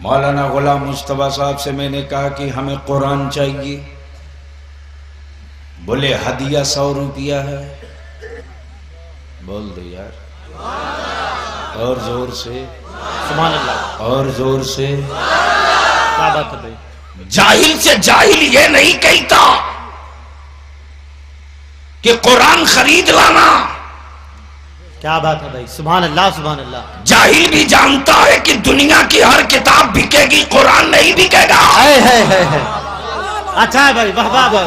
मौलाना गुलाम मुस्तफा साहब से मैंने कहा कि हमें कुरान चाहिए। बोले हदिया 100 रुपया है। बोल दो यार और जोर से, सुभान अल्लाह, और जोर से। क्या बात है भाई। जाहिल से जाहिल ये नहीं कहता कि कुरान खरीद लाना। क्या बात है भाई, सुभान अल्लाह सुभान अल्लाह। जाहिल भी जानता है कि दुनिया की हर किताब बिकेगी, कुरान नहीं बिकेगा। है। अच्छा है भाई, वाह वाह वाह,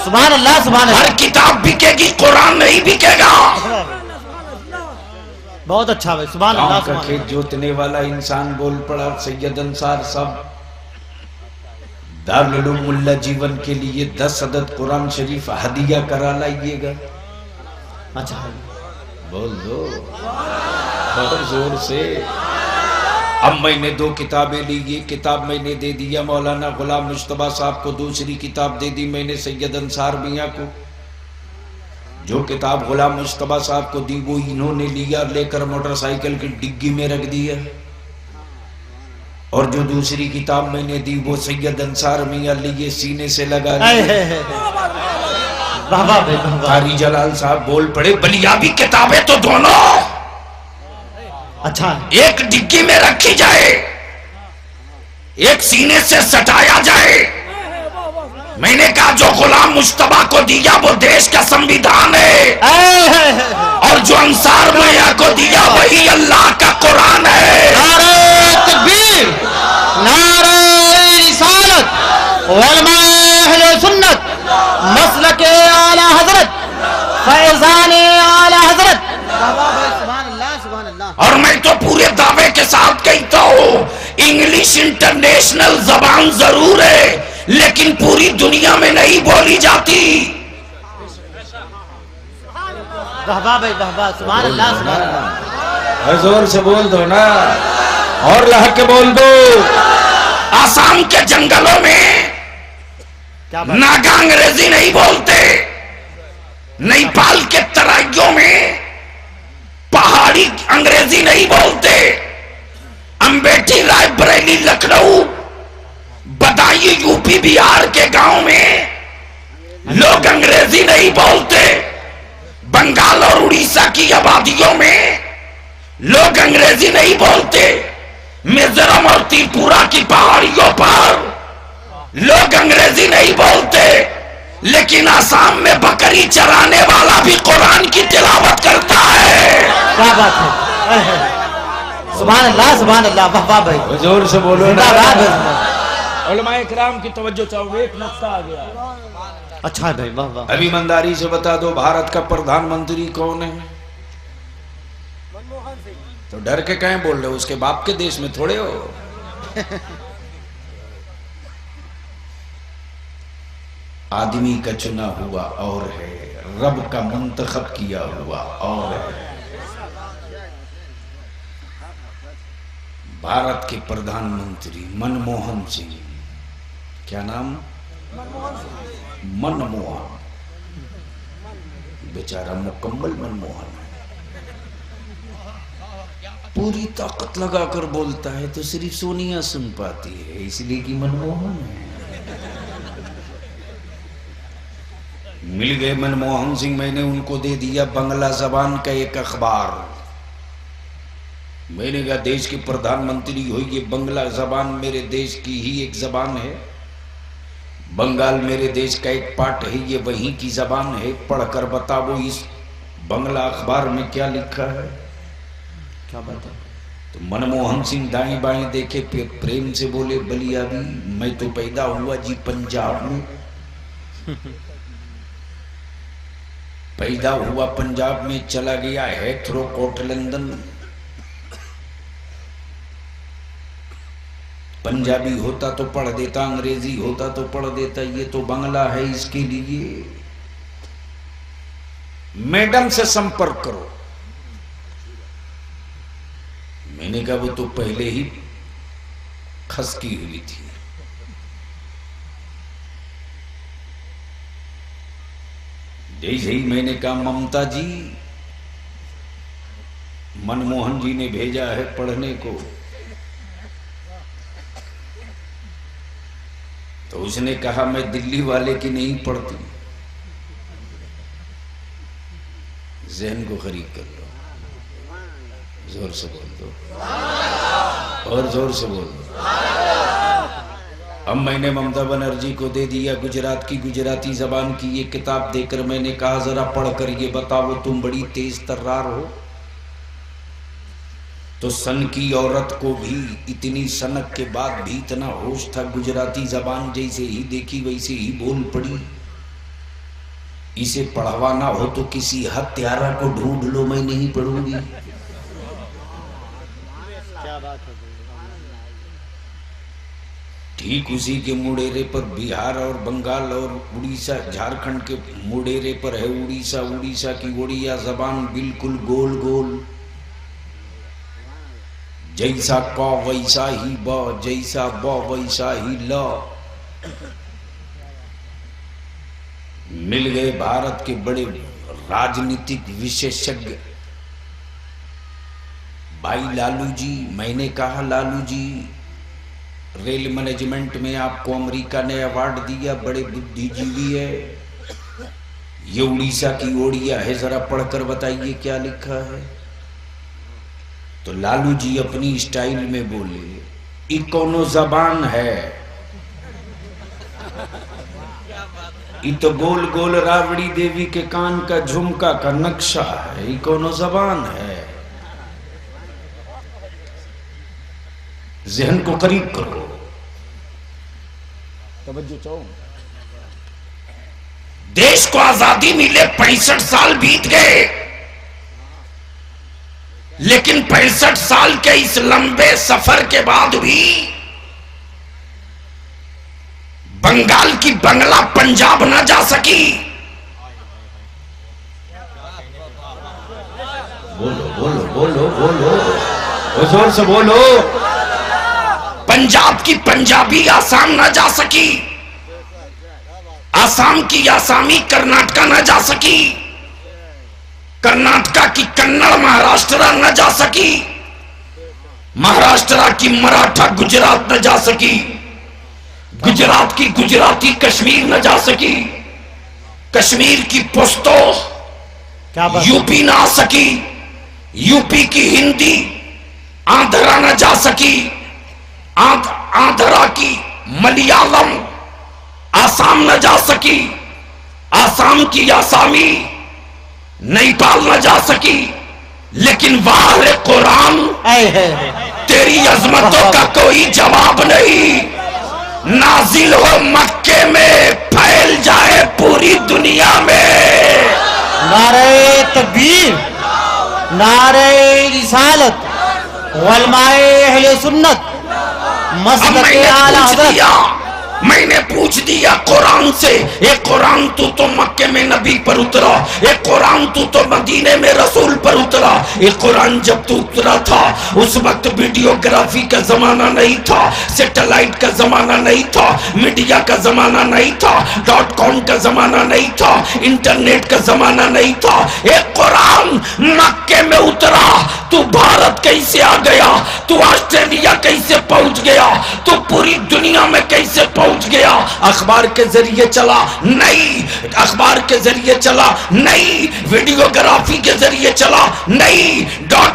सुभान अल्लाह सुभान अल्लाह। हर किताब बिकेगी, कुरान नहीं बिकेगा। बहुत अच्छा भाई, सुभान अल्लाह गांव का सुभान खेत जोतने वाला इंसान बोल पड़ा, सैयद अंसार साहब दारुल उलूम मुल्ला जीवन के लिए 10 अदद कुरान शरीफ हदिया करा लाइएगा। अल्लाह। अच्छा है, बोल दो और जोर से। अब मैंने 2 किताबें ली। ये किताब मैंने दे दिया मौलाना गुलाम मुस्तफा साहब को, दूसरी किताब दे दी मैंने सैयद अंसार मियां को। जो किताब गुलाम मुस्तफा साहब को दी वो इन्होंने लिया, लेकर मोटरसाइकिल की डिग्गी में रख दिया। और जो दूसरी किताब मैंने दी वो सैयद अंसार मियां लिए सीने से लगा लिए। कारी जलाल साहब बोल पड़े, बलियाबी किताबें तो दोनों अच्छा एक डिग्गी में रखी जाए, एक सीने से सटाया जाए। मैंने कहा जो गुलाम मुस्तफा को दिया वो देश का संविधान है, और जो अंसार मियां को दिया वही अल्लाह का कुरान है। नारे तकबीर, नारे रिसालत, उलमा अहले सुन्नत, मसलके आला हजरत, फैजाने आला हजरत। सुभान अल्लाह सुभान अल्लाह। और मैं तो पूरे दावे के साथ कहता हूँ, इंग्लिश इंटरनेशनल जबान जरूर है लेकिन पूरी दुनिया में नहीं बोली जाती। वाह भाई वाह, सुभान अल्लाह सुभान अल्लाह। जोर से बोल दो ना, और लह के बोल दो। आसाम के जंगलों में नागा अंग्रेजी नहीं बोलते, नेपाल के तराइयों में पहाड़ी अंग्रेजी नहीं बोलते, अम्बेठी रायबरेली लखनऊ बदायूं यूपी बिहार के गांव में लोग अंग्रेजी नहीं बोलते, बंगाल और उड़ीसा की आबादियों में लोग अंग्रेजी नहीं बोलते, मिजोरम और त्रिपुरा की पहाड़ियों पर लोग अंग्रेजी नहीं बोलते, लेकिन आसाम में बकरी चराने वाला भी कुरान की तिलावत करता है। क्या बात है, सुभान अल्लाह, वाह वाह भाई, जोर से बोलो ना। उलमाए किराम की तवज्जो चाहो, एक नुक्ता आ गया। अच्छा है भाई, वाह वाह। अभी ईमानदारी से बता दो, भारत का प्रधानमंत्री कौन है? तो डर के कहीं बोल रहे हो, उसके बाप के देश में थोड़े हो। आदमी का चुना हुआ और है, रब का मुंतखब किया हुआ और है। भारत के प्रधानमंत्री मनमोहन सिंह, क्या नाम? मनमोहन। बेचारा मुकम्मल मनमोहन है, पूरी ताकत लगाकर बोलता है तो सिर्फ सोनिया सुन पाती है, इसलिए कि मनमोहन है। मिल गए मनमोहन सिंह, मैंने उनको दे दिया बंगला जबान का एक अखबार। मैंने कहा देश के प्रधानमंत्री हो, ये बंगला जबान मेरे देश की ही एक जबान है, बंगाल मेरे देश का एक पार्ट है, ये वहीं की जबान है, पढ़कर बताओ इस बंगला अखबार में क्या लिखा है। क्या बात है? तो मनमोहन सिंह दाएं बाएं देखे, प्रेम से बोले, बलियाबी मैं तो पैदा हुआ जी पंजाब में, पैदा हुआ पंजाब में, चला गया है थ्रो कोट लंदन। पंजाबी होता तो पढ़ देता, अंग्रेजी होता तो पढ़ देता, ये तो बंगला है, इसके लिए मैडम से संपर्क करो। मैंने कहा वो तो पहले ही खसकी हुई थी। जैसे ही मैंने कहा ममता जी, मनमोहन जी ने भेजा है पढ़ने को, तो उसने कहा मैं दिल्ली वाले की नहीं पढ़ती, जहन को खरीद कर लो। जोर से बोल दो और जोर से बोल दो। अब मैंने ममता बनर्जी को दे दिया गुजरात की गुजराती जबान की ये किताब देकर मैंने कहा जरा पढ़कर ये बताओ तुम बड़ी तेज तर्रार हो। तो सन की औरत को भी इतनी सनक के बाद भी इतना होश था, गुजराती जबान जैसे ही देखी वैसे ही बोल पड़ी। इसे पढ़वाना हो तो किसी हत्यारा को ढूंढ लो, मैं नहीं पढ़ूंगी। क्या बात है। ठीक उसी के मुड़ेरे पर बिहार और बंगाल और उड़ीसा, झारखंड के मुड़ेरे पर है उड़ीसा। उड़ीसा की उड़िया जबान बिल्कुल गोल गोल, जैसा क वैसा ही ब, जैसा ब वैसा ही ल। मिल गए भारत के बड़े राजनीतिक विशेषज्ञ भाई लालू जी। मैंने कहा लालू जी, रेल मैनेजमेंट में आपको अमेरिका ने अवार्ड दिया, बड़े बुद्धिजीवी है। ये उड़ीसा की ओड़िया है, जरा पढ़कर बताइए क्या लिखा है। तो लालू जी अपनी स्टाइल में बोले, ये कौनो जबान है, ये तो गोल गोल रावड़ी देवी के कान का झुमका का नक्शा है, ये कौनो जबान है। जहन को करीब करो, तवज्जो चाहो। देश को आजादी मिले 65 साल बीत गए, लेकिन 65 साल के इस लंबे सफर के बाद भी बंगाल की बंगला पंजाब न जा सकी। बोलो बोलो बोलो बोलो, जोर से बोलो। पंजाब की पंजाबी आसाम न जा सकी, आसाम की आसामी कर्नाटका न जा सकी, कर्नाटका की कन्नड़ महाराष्ट्र न जा सकी, महाराष्ट्र की मराठा गुजरात न जा सकी, गुजरात की गुजराती कश्मीर न जा सकी, कश्मीर की पुश्तो यूपी न आ सकी, यूपी की हिंदी आंध्रा न जा सकी, आंध्रा की मलयालम आसाम न जा सकी, आसाम की आसामी नेपाल न जा सकी। लेकिन वाह रे कुरान, तेरी अजमतों का कोई जवाब नहीं। नाजिल हो मक्के में, फैल जाए पूरी दुनिया में। नारे तकबीर, नारे रिसालत, उलमाए अहले सुन्नत, मसलक आला हज़रत। मैंने पूछ दिया कुरान से, ये कुरान तू तो मक्के में नबी पर उतरा, ये कुरान तू तो मदीने में रसूल पर उतरा। ये कुरान जब तू उतरा था उस वक्त वीडियोग्राफी का जमाना नहीं था, सैटेलाइट का जमाना नहीं था, मीडिया का जमाना नहीं था, .com का जमाना नहीं था, इंटरनेट का जमाना नहीं था। ये कुरान मक्के में उतरा, तू भारत कैसे आ गया, तू ऑस्ट्रेलिया कैसे पहुंच गया, तू पूरी दुनिया में कैसे पहुंच गया। अखबार के जरिए चला नहीं, अखबार के जरिए चला नहीं, वीडियोग्राफी के जरिए चला नहीं,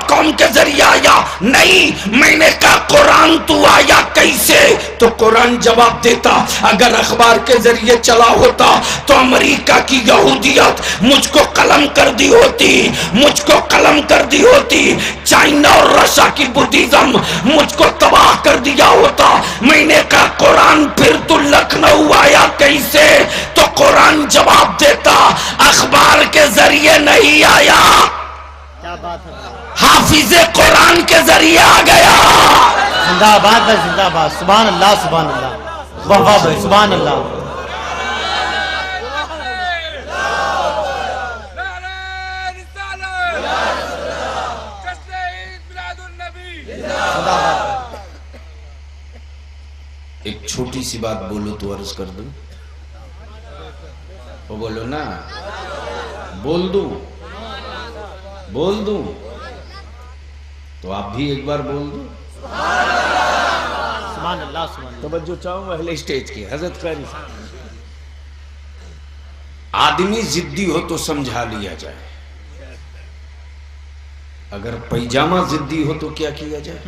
.com के जरिए आया नहीं। मैंने कहा कुरान तू आया कैसे, तो कुरान जवाब देता, अगर अखबार के जरिए चला होता तो अमेरिका की यहूदियत मुझको कलम कर दी होती, मुझको कलम कर दी होती, चाइना और रशिया की बुद्धिज्म मुझको तबाह कर दिया होता। मैंने कहा कुरान फिर तू लखनऊ आया कैसे, तो कुरान जवाब देता, अखबार के जरिए नहीं आया, क्या बात है। हाफिजे कुरान के जरिए आ गया। जिंदाबाद भाई, जिंदाबाद। सुभान अल्लाह, सुभान अल्लाह, वाह वाह भाई, सुभान अल्लाह। एक छोटी सी बात बोलो तो अर्ज कर दूं, वो बोलो ना, बोल दूं, बोल दूं। तो आप भी एक बार बोल दो। सुभान अल्लाह, सुभान अल्लाह। तवज्जो चाहूं अहले स्टेज की, हजरत कारी साहब। आदमी जिद्दी हो तो समझा लिया जाए, अगर पैजामा जिद्दी हो तो क्या किया जाए?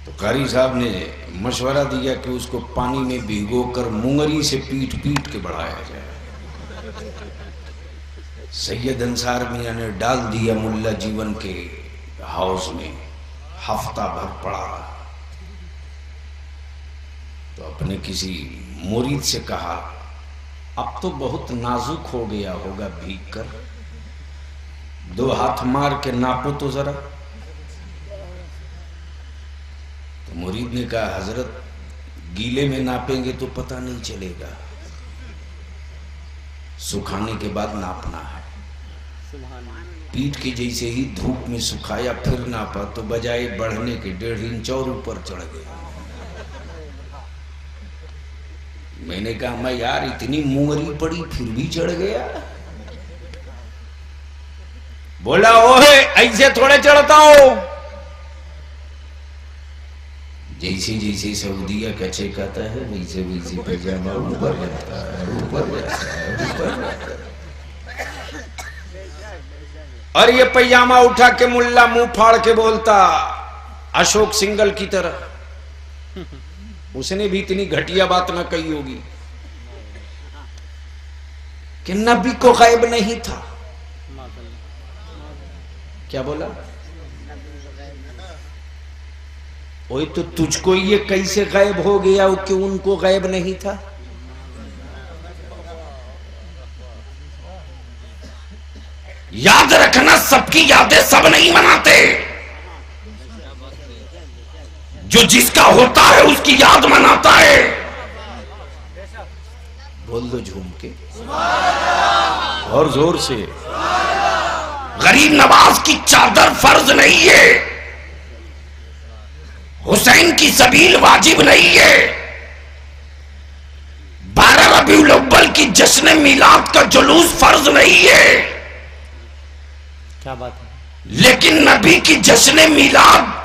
तो कारी साहब ने मशवरा दिया कि उसको पानी में भिगोकर मुंगरी से पीट पीट के बढ़ाया जाए। सैयद अंसार मियां ने डाल दिया मुल्ला जीवन के हाउस में, हफ्ता भर पड़ा रहा। तो अपने किसी मुरीद से कहा, अब तो बहुत नाजुक हो गया होगा भीग कर, 2 हाथ मार के नापो तो जरा। तो मुरीद ने कहा, हजरत गीले में नापेंगे तो पता नहीं चलेगा, सुखाने के बाद नापना है। पीठ के जैसे ही धूप में सुखाया, फिर नापा तो बजाय बढ़ने के 1.5 इंच और ऊपर चढ़ गया। मैंने कहा, मैं यार इतनी मुंगरी पड़ी फिर भी चढ़ गया। बोला, ओहे ऐसे थोड़े चढ़ता हो। जैसे जैसे सऊदीया का चेक आता है वैसे वैसे पैजामा ऊपर जाता है, ऊपर जाता है, ऊपर जाता है। और ये पैजामा उठा के मुल्ला मुंह फाड़ के बोलता अशोक सिंगल की तरह। उसने भी इतनी घटिया बात ना कही होगी कि नबी को गायब नहीं था। क्या बोला? वही तो, तुझको ये कैसे गायब हो गया कि उनको गायब नहीं था? याद रखना, सबकी यादें सब नहीं मनाते। जो जिसका होता है उसकी याद मनाता है। बोल दो झूम के और जोर से। गरीब नवाज की चादर फर्ज नहीं है, हुसैन की सबील वाजिब नहीं है, 12 रबीउल अव्वल की जश्न मिलाद का जुलूस फर्ज नहीं है। क्या बात है? लेकिन नबी की जश्न मिलाद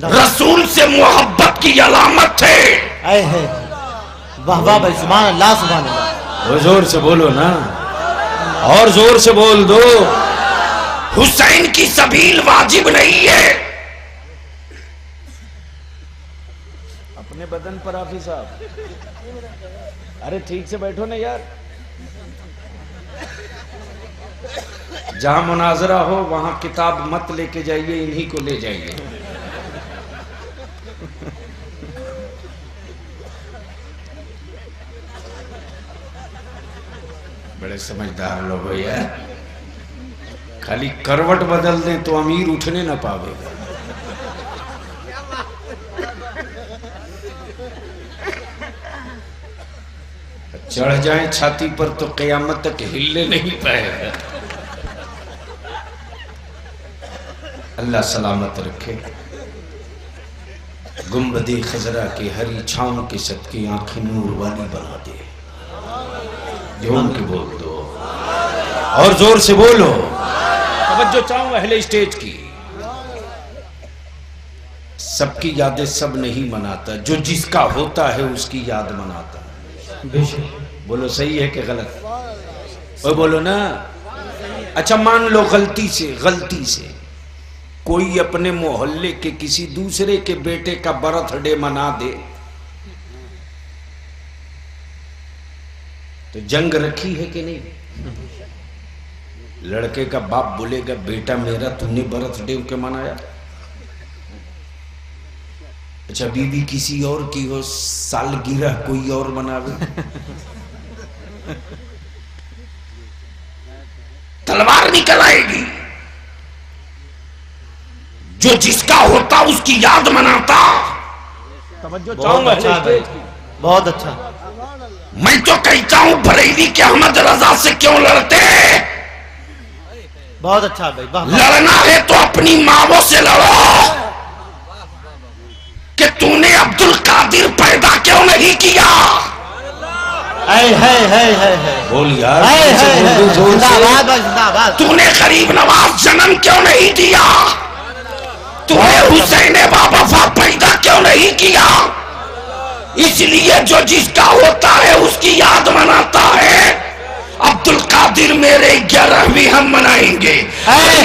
रसूल से मोहब्बत की अलामत है। वाह वाह भाई, सुभान अल्लाह, सुभान अल्लाह। जोर से बोलो ना, और जोर से बोल दो। हुसैन की सबील वाजिब नहीं है। अपने बदन पर हाफिज साहब, अरे ठीक से बैठो ना यार। जहां मुनाजरा हो वहां किताब मत लेके जाइए, इन्हीं को ले जाइए। बड़े समझदार लोग हो यार, खाली करवट बदल दें तो अमीर उठने ना पावेगा। चढ़ जाए छाती पर तो कयामत तक हिलने नहीं पाएगा। अल्लाह सलामत रखे। गुंबदे खजरा के हरी छांव के सदके आंखें नूर वाली बना दे। जोर के बोल दो और जोर से बोलो। तवज्जो चाहूं अहले स्टेज की। सबकी यादें सब नहीं मनाता, जो जिसका होता है उसकी याद मनाता। बोलो सही है कि गलत? वो बोलो ना। अच्छा मान लो गलती से कोई अपने मोहल्ले के किसी दूसरे के बेटे का बर्थडे मना दे, तो जंग रखी है कि नहीं? लड़के का बाप बोलेगा बेटा मेरा तूने बर्थडे क्यों मनाया? अच्छा बीवी किसी और की हो, सालगिरह कोई और मनावे। तलवार निकल आएगी। जो जिसका होता उसकी याद मनाता। तवज्जो चाहूंगा बहुत अच्छा। मैं तो कहता हूं बरेली के अहमद रजा से क्यों लड़ते? बहुत अच्छा भाई। लड़ना है तो अपनी मावों से लड़ो कि तूने अब्दुल कादिर पैदा क्यों नहीं किया? है। बोल यार, जिंदाबाद भाई जिंदाबाद। तूने गरीब नवाज जन्म क्यों नहीं दिया? तूने हुसैन बाबा पैदा क्यों नहीं किया? इसलिए जो जिसका होता है उसकी याद मनाता है। अब्दुल कादिर मेरे 11वीं हम मनाएंगे,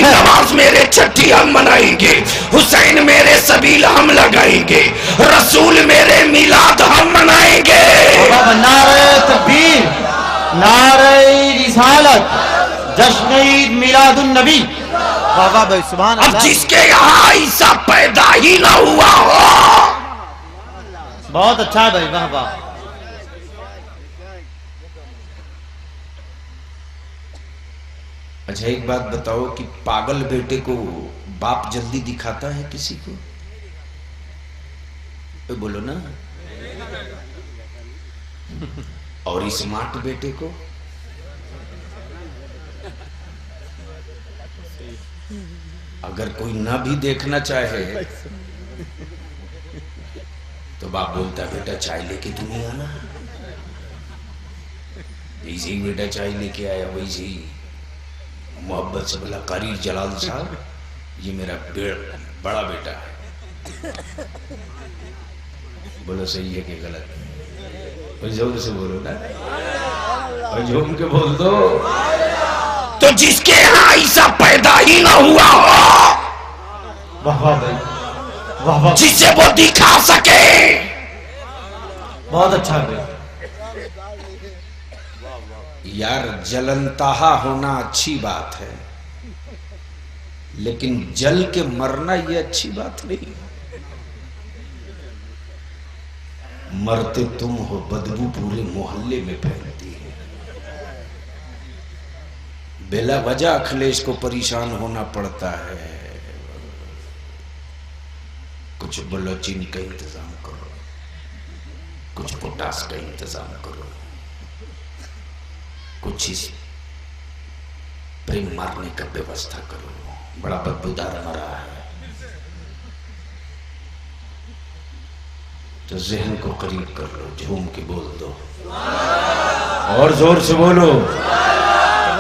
नवाज मेरे 6ठी हम मनाएंगे, हुसैन मेरे सबील हम लगाएंगे, रसूल मेरे मिलाद हम मनाएंगे। नारे तकबीर, नारे रिसालत, जश्न ईद मिलादुन नबी। बाबा भाई सुभान अल्लाह। अब जिसके यहाँ ईसा पैदा ही ना हुआ हो। बहुत अच्छा भाई, वाह वाह। अच्छा एक बात बताओ कि पागल बेटे को बाप जल्दी दिखाता है किसी को? तो बोलो ना। और स्मार्ट बेटे को? अगर कोई ना भी देखना चाहे तो बाप बोलता है बेटा चाय लेके तुम ही आना। जैसे ही बेटा चाय लेके आया वैसे ही मोहब्बत से बोला कारी जलाल साहब ये मेरा बड़ा बेटा है। बोलो सही है कि गलत? जोर से बोलो ना, और झूम के बोल दो। तो जिसके यहाँ ईसा पैदा ही ना हुआ हो, वाह वाह भाई, वाह वाह, जिसे वो दिखा सके। बहुत अच्छा भाई। यार जलनताहा होना अच्छी बात है, लेकिन जल के मरना ये अच्छी बात नहीं। मरते तुम हो, बदबू पूरे मोहल्ले में फैलती है। बेला वजह अखिलेश को परेशान होना पड़ता है। कुछ बलोचिन का इंतजाम करो, कुछ पोटास का इंतजाम करो, कुछ इस प्रेम मारने का व्यवस्था करो। बड़ा बदबूदार मरा है। तो जहन को करीब कर लो, झूम के बोल दो, और जोर से बोलो।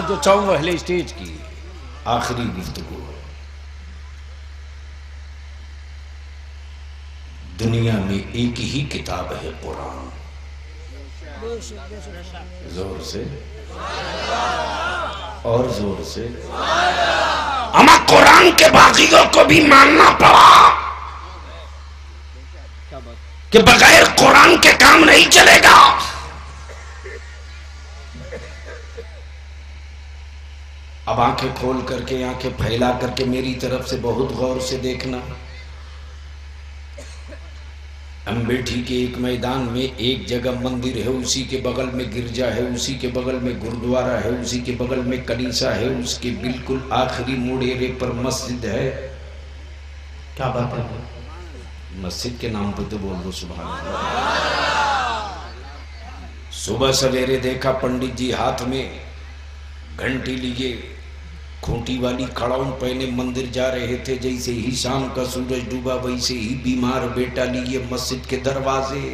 जो चाहूँ पहले स्टेज की आखिरी गुफ्तगू। दुनिया में एक ही किताब है कुरान। जोर से और जोर से। हमें कुरान के बागियों को भी मानना पड़ा कि बगैर कुरान के काम नहीं चलेगा। अब आंखें खोल करके, आंखें फैला करके मेरी तरफ से बहुत गौर से देखना। अमेठी के एक मैदान में एक जगह मंदिर है, उसी के बगल में गिरजा है, उसी के बगल में गुरुद्वारा है, उसी के बगल में कलीसा है, उसके बिल्कुल आखिरी मुड़ेरे पर मस्जिद है। क्या बात है? मस्जिद के नाम पर तो बोल दो सुभान अल्लाह। सुबह सवेरे देखा पंडित जी हाथ में घंटी लिए, खूंटी वाली खड़ाउन पहने मंदिर जा रहे थे। जैसे ही शाम का सूरज डूबा वैसे ही बीमार बेटा लिए मस्जिद के दरवाजे।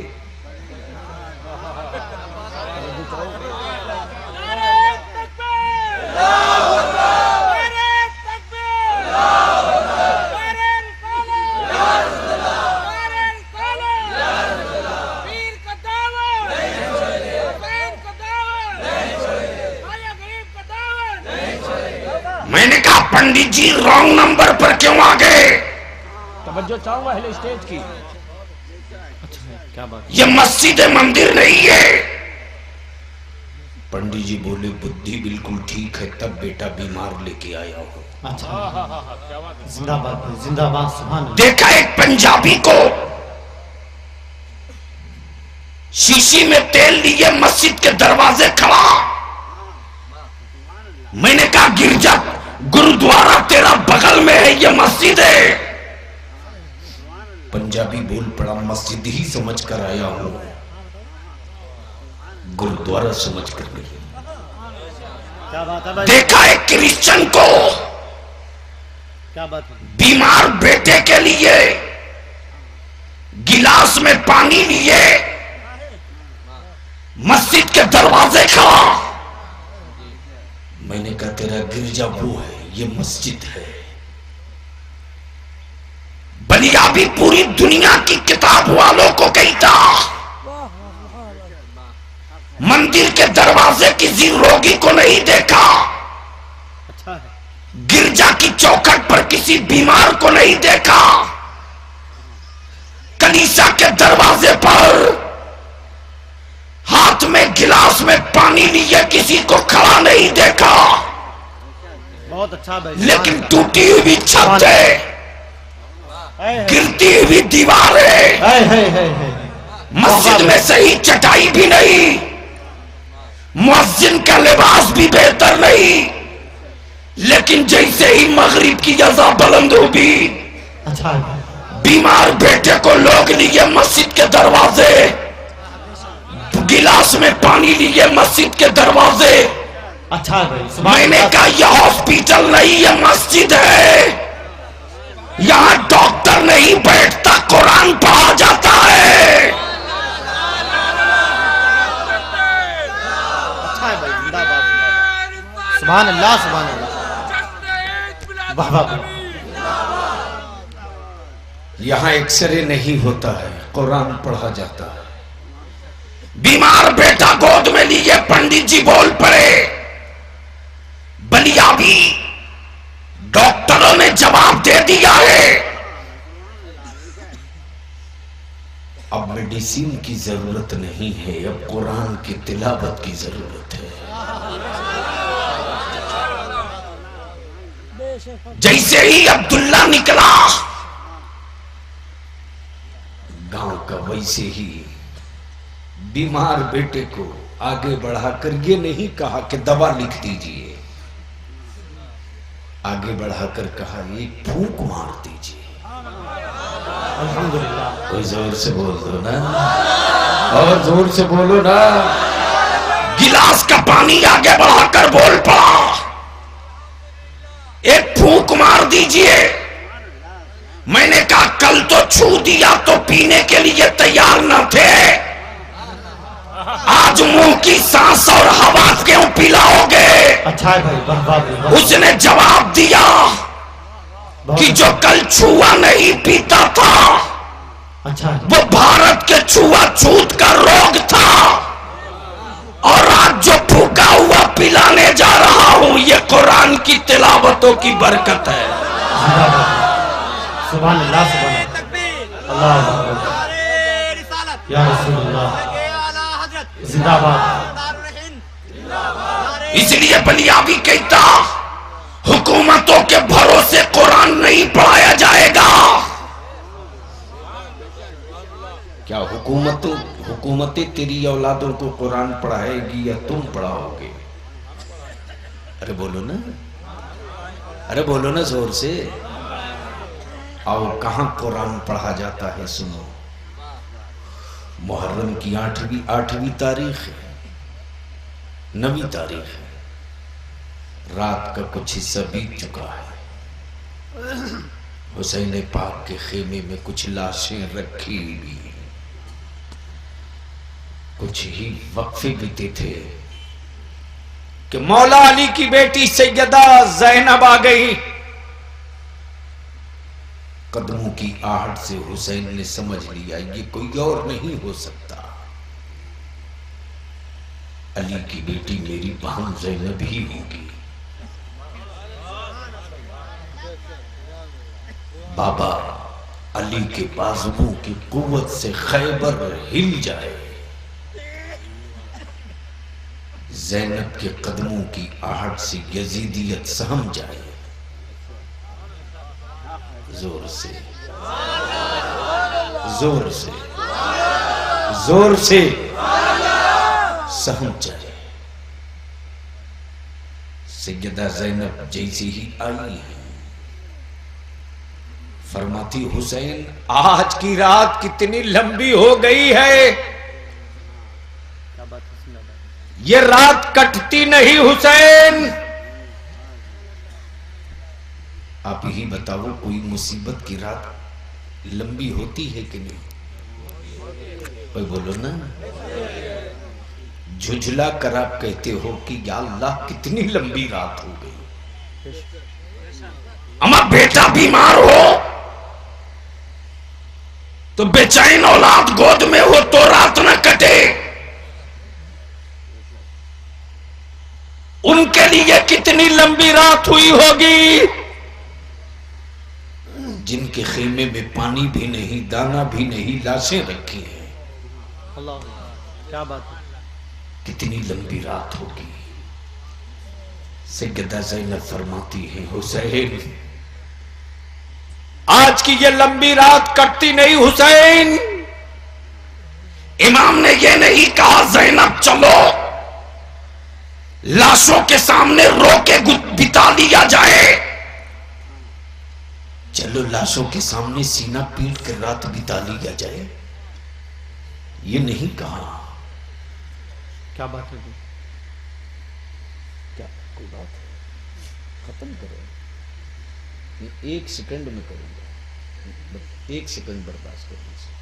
मैंने कहा पंडित जी रॉन्ग नंबर पर क्यों आ गए? तवज्जो चाहूँ पहले स्टेज की। अच्छा क्या बात? ये मस्जिद मंदिर नहीं है। पंडित जी बोले बुद्धि बिल्कुल ठीक है, तब बेटा बीमार लेके आया हो। अच्छा जिंदाबाद जिंदाबाद सुभान अल्लाह। देखा एक पंजाबी को शीशी में तेल लिए मस्जिद के दरवाजे खड़ा। मैंने कहा गिरजा गुरुद्वारा तेरा बगल में है, ये मस्जिद है। पंजाबी बोल पड़ा मस्जिद ही समझ कर आया हूं, गुरुद्वारा समझ कर नहीं। क्या बात है भाई? देखा एक क्रिश्चियन को क्या बात है? बीमार बेटे के लिए गिलास में पानी लिए मस्जिद के दरवाजे खड़ा। मैंने कहा तेरा गिरजा वो है, ये मस्जिद है। बलियाबी पूरी दुनिया की किताब वालों को कहता, मंदिर के दरवाजे किसी रोगी को नहीं देखा, गिरजा की चौखट पर किसी बीमार को नहीं देखा, कलीसा के दरवाजे पर हाथ में गिलास में पानी लिए किसी को खड़ा नहीं देखा। बहुत अच्छा भाई। लेकिन टूटी हुई छत है, गिरती हुई दीवार है, मस्जिद में सही चटाई भी नहीं, मुअज्जिन का लिबास भी बेहतर नहीं। लेकिन जैसे ही मगरिब की अज़ान बुलंद हुई, अच्छा, बीमार बेटे को लोग लिए मस्जिद के दरवाजे, गिलास में पानी लिए मस्जिद के दरवाजे। अच्छा भाई। मैंने कहा यह हॉस्पिटल नहीं, यह मस्जिद है। यहां डॉक्टर नहीं बैठता, कुरान पढ़ा जाता है। अच्छा है भाई, जिंदाबाद। सुभान अल्लाह, सुभान अल्लाह, वाह वाह। यहां एक्सरे नहीं होता है, कुरान पढ़ा जाता है। बीमार बेटा गोद में लिए पंडित जी बोल पड़े, बलियाबी डॉक्टरों ने जवाब दे दिया है, अब मेडिसिन की जरूरत नहीं है, अब कुरान की तिलावत की जरूरत है। जैसे ही अब्दुल्ला निकला गांव का, वैसे ही बीमार बेटे को आगे बढ़ाकर ये नहीं कहा कि दवा लिख दीजिए, आगे बढ़ाकर कहा एक फूंक मार दीजिए। अल्हम्दुलिल्लाह। कोई जोर से बोल दो ना, और जोर से बोलो ना। गिलास का पानी आगे बढ़ाकर बोल पड़ा, एक फूंक मार दीजिए। मैंने कहा कल तो छू दिया तो पीने के लिए तैयार न थे, आज मुंह की सांस और हवा क्यों पिलाओगे? अच्छा है भाई, वाह वाह। उसने जवाब दिया कि जो कल छुआ नहीं पीता था, अच्छा है। वो भारत के छुआछूत का रोग था, और आज जो फूका हुआ पिलाने जा रहा हूं, ये कुरान की तिलावतों की बरकत है। सुभान अल्लाह, सुभान अल्लाह, अल्लाह या रसूलुल्लाह, जिंदाबाद। इसलिए बलियाबी कहता, हुकूमतों के भरोसे कुरान नहीं पढ़ाया जाएगा। क्या हुकूमतें तेरी औलादों को कुरान पढ़ाएगी या तुम पढ़ाओगे? अरे बोलो ना, अरे बोलो ना जोर से। आओ, कहां कुरान पढ़ा जाता है सुनो। मुहर्रम की आठवीं तारीख है, 9वीं तारीख है, रात का कुछ हिस्सा बीत चुका है। हुसैन पाक के खेमे में कुछ लाशें रखी हुई, कुछ ही वक्फे बीते थे कि मौला अली की बेटी सैयदा ज़ैनब आ गई। कदमों की आहट से हुसैन ने समझ लिया ये कोई और नहीं हो सकता, अली की बेटी मेरी बहन ज़ैनब ही होगी। बाबा अली के बाजुओं की कुव्वत से खैबर हिल जाए, ज़ैनब के कदमों की आहट से यजीदियत सहम जाए, जोर से जोर से जोर से सहम जाए। सैयदा ज़ैनब जैसी ही आई है, फरमाती हुसैन आज की रात कितनी लंबी हो गई है, ये रात कटती नहीं हुसैन। आप ही बताओ कोई मुसीबत की रात लंबी होती है कि नहीं? कोई बोलो ना। झुझला कर आप कहते हो कि या अल्लाह कितनी लंबी रात हो गई। अम्मा बेटा बीमार हो तो बेचैन औलाद गोद में हो तो रात न कटे। उनके लिए कितनी लंबी रात हुई होगी, जिनके खेमे में पानी भी नहीं, दाना भी नहीं, लाशें रखी हैं। अल्लाह, क्या बात है। कितनी लंबी रात होगी। सैयदा ज़ैनब फरमाती है, हुसैन आज की ये लंबी रात कटती नहीं हुसैन। इमाम ने ये नहीं कहा ज़ैनब चलो लाशों के सामने रो के बिता लिया जाए, चलो लाशों के सामने सीना पीट कर रात बिता लिया जाए, ये नहीं कहा। क्या बात है जी? क्या कोई बात है? खत्म करो, ये 1 सेकंड में करूंगा, 1 सेकंड बर्दाश्त कर लीजिए।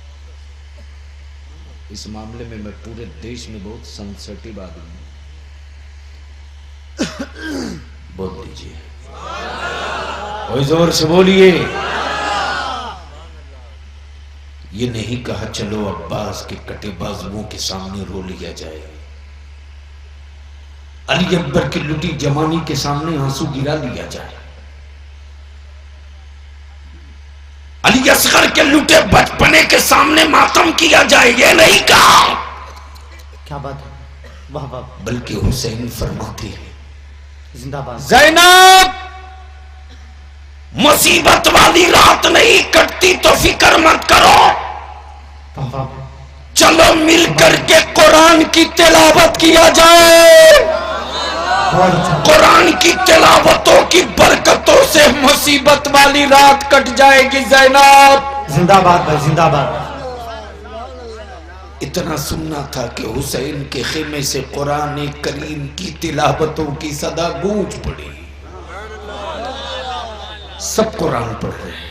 इस मामले में मैं पूरे देश में बहुत सेंसिटिव आदमी हूं। बोल दीजिए, और जोर से बोलिए। ये नहीं कहा चलो अब्बास के कटे बाजुओं के सामने रो लिया जाए, अली अकबर की लुटी जवानी के सामने आंसू गिरा लिया जाए, अली असगर के लुटे बचपने के सामने मातम किया जाए, ये नहीं कहा। क्या बात है, वाह वाह। बल्कि हुसैन फरमाते हैं, जिंदाबाद। ज़ैनब मुसीबत वाली रात नहीं कटती तो फिक्र मत करो, वाह वाह। चलो मिल करके कुरान की तिलावत किया जाए। कुरान की तिलावतों की बरकतों से मुसीबत वाली रात कट जाएगी ज़ैनब। जिंदाबाद भाई, जिंदाबाद। इतना सुनना था कि हुसैन के खेमे से कुरान करीम की तिलावतों की सदा गूंज पड़ी। सब कुरान पढ़ रहे हैं।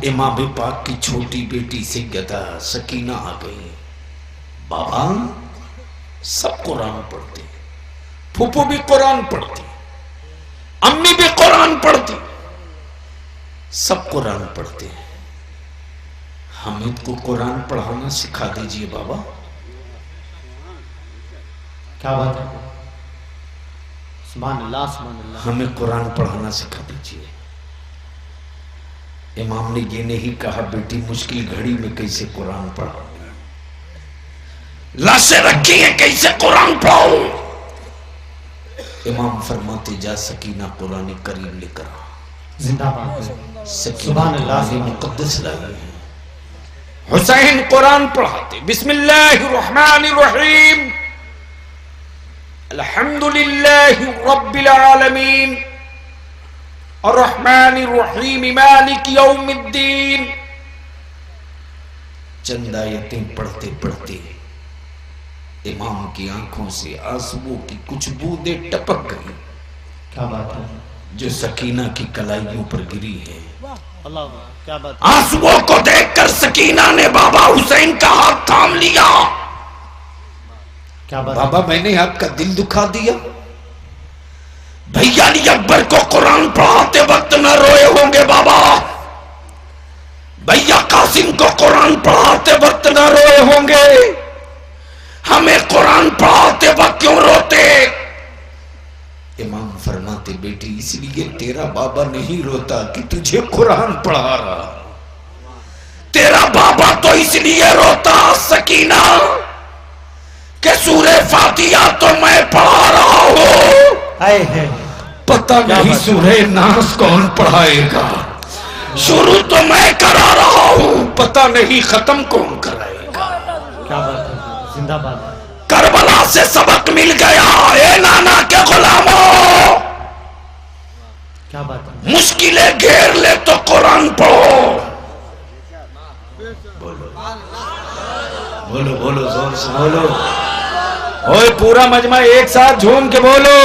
इमाम पाक की छोटी बेटी सैयदा सकीना आ गई, बाबा सब कुरान पढ़ते, फूफू भी कुरान पढ़ती, अम्मी भी कुरान पढ़ती, सब कुरान पढ़ते हैं, हामिद को कुरान पढ़ाना सिखा दीजिए बाबा। क्या बात है, सुभान अल्लाह, सुभान अल्लाह। हमें कुरान पढ़ाना सिखा दीजिए। इमाम ने ये नहीं कहा बेटी मुश्किल घड़ी में कैसे कुरान पढ़ाओ, लाशें रखी हैं कैसे कुरान पढ़ाओ। इमाम फरमाते जा सकीना कुरान करीम लेकर आओ। जिंदाबाद। सुभान अल्लाह मुक़द्दस लाई है। हुसैन कुरान पढ़ाते, बिस्मिल्लाहिर्रहमानिर्रहीम अल्हम्दुलिल्लाहि रब्बिल आलमीन अर्रहमानिर्रहीम मालिक यौमिद्दीन। चंद आयतें पढ़ते पढ़ते इमाम की आंखों से आंसुओं की कुछ बूंदें टपक गई। क्या बात है, जो सकीना की कलाइयों पर गिरी है। अल्लाह, क्या बात है। आंसुओं को देखकर सकीना ने बाबा हुसैन का हाथ थाम लिया। क्या बात। बाबा मैंने आपका दिल दुखा दिया, भैया अली अकबर को कुरान पढ़ाते वक्त न रोए होंगे बाबा, भैया कासिम को कुरान पढ़ाते वक्त न रोए होंगे, हमें कुरान पढ़ाते वक्त क्यों रोते। इमाम फरमाते बेटी इसलिए तेरा बाबा नहीं रोता कि तुझे कुरान पढ़ा रहा, तेरा बाबा तो इसलिए रोता सकीना कि सूरे फातिहा तो मैं पढ़ा रहा हूं, पता नहीं सूरे नास कौन पढ़ाएगा, शुरू तो मैं करा रहा हूं, पता नहीं खत्म कौन कराएगा। क्या बात है, जिंदाबाद। करबला से सबक मिल गया, ए नाना के गुलामों, क्या बात है। मुश्किलें घेर ले तो कुरान पढ़ो। बोलो बोलो बोलो, जोर से बोलो, ओए पूरा मजमा एक साथ झूम के बोलो।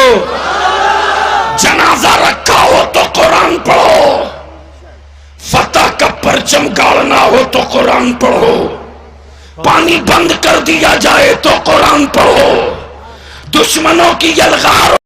जनाजा रखा हो तो कुरान पढ़ो, फतह का परचम गाड़ना हो तो कुरान पढ़ो, पानी बंद कर दिया जाए तो कुरान पढ़ो, दुश्मनों की यलगार